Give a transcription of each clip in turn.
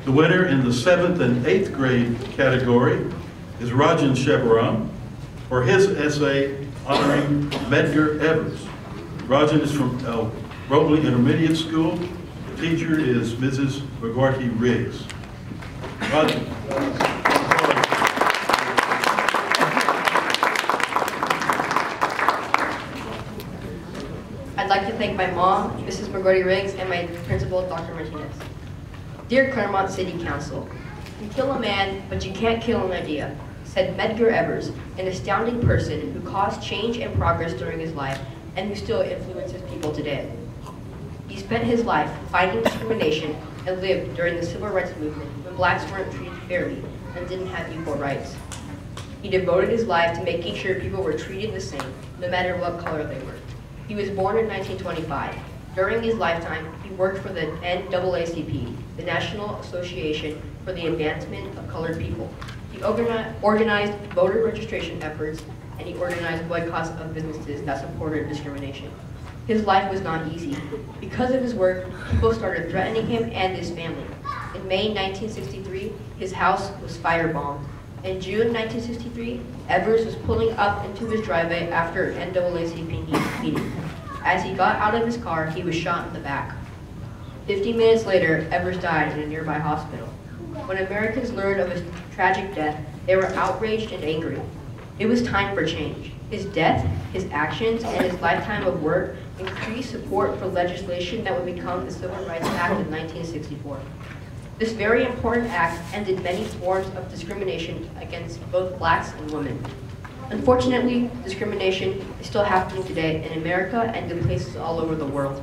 The winner in the 7th and 8th grade category is Rajan for his essay honoring Medgar Evers. Rajan is from Robley Intermediate School. The teacher is Mrs. McGarty-Riggs. Rajan. I'd like to thank my mom, Mrs. McGarty-Riggs, and my principal, Dr. Martinez. Dear Claremont City Council, you kill a man, but you can't kill an idea, said Medgar Evers, an astounding person who caused change and progress during his life and who still influences people today. He spent his life fighting discrimination and lived during the civil rights movement when blacks weren't treated fairly and didn't have equal rights. He devoted his life to making sure people were treated the same, no matter what color they were. He was born in 1925. During his lifetime, he worked for the NAACP, the National Association for the Advancement of Colored People. He organized voter registration efforts, and he organized boycotts of businesses that supported discrimination. His life was not easy. Because of his work, people started threatening him and his family. In May 1963, his house was firebombed. In June 1963, Evers was pulling up into his driveway after an NAACP meeting. As he got out of his car, he was shot in the back. 50 minutes later, Evers died in a nearby hospital. When Americans learned of his tragic death, they were outraged and angry. It was time for change. His death, his actions, and his lifetime of work increased support for legislation that would become the Civil Rights Act of 1964. This very important act ended many forms of discrimination against both blacks and women. Unfortunately, discrimination is still happening today in America and in places all over the world.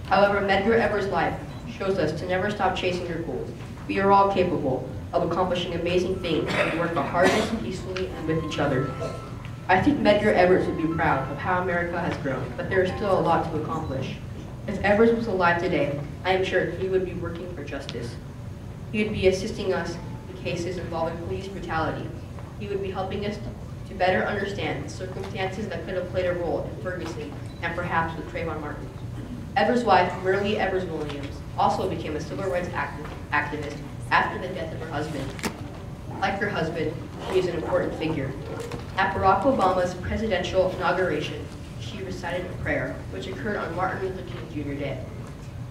However, Medgar Evers' life shows us to never stop chasing your goals. We are all capable of accomplishing amazing things if we work the hardest, peacefully, and with each other. I think Medgar Evers would be proud of how America has grown, but there is still a lot to accomplish. If Evers was alive today, I am sure he would be working for justice. He would be assisting us in cases involving police brutality. He would be helping us to better understand the circumstances that could have played a role in Ferguson and perhaps with Trayvon Martin. Evers' wife, Merle Evers Williams, also became a civil rights activist after the death of her husband. Like her husband, she is an important figure. At Barack Obama's presidential inauguration, she recited a prayer, which occurred on Martin Luther King Jr. Day.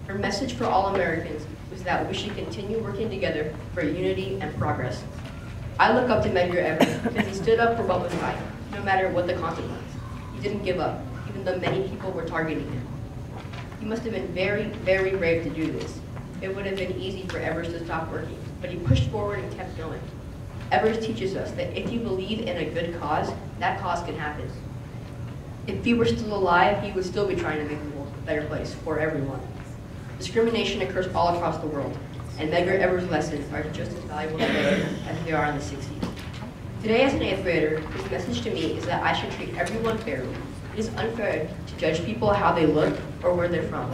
Her message for all Americans was that we should continue working together for unity and progress. I look up to Medgar Evers because he stood up for what was right, no matter what the consequence. He didn't give up, even though many people were targeting him. He must have been very, very brave to do this. It would have been easy for Evers to stop working, but he pushed forward and kept going. Evers teaches us that if you believe in a good cause, that cause can happen. If he were still alive, he would still be trying to make the world a better place for everyone. Discrimination occurs all across the world, and Medgar Evers' lessons are just as valuable today as they are in the 60s. Today, as an 8th grader, his message to me is that I should treat everyone fairly. It is unfair to judge people how they look or where they're from.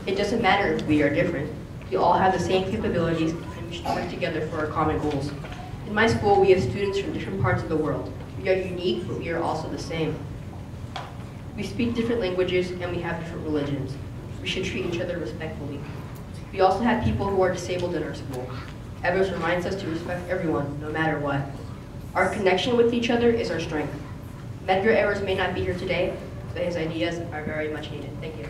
It doesn't matter if we are different. We all have the same capabilities, and we should work together for our common goals. In my school, we have students from different parts of the world. We are unique, but we are also the same. We speak different languages, and we have different religions. We should treat each other respectfully. We also have people who are disabled in our school. Evers reminds us to respect everyone, no matter what. Our connection with each other is our strength. Medgar Evers may not be here today, but his ideas are very much needed. Thank you.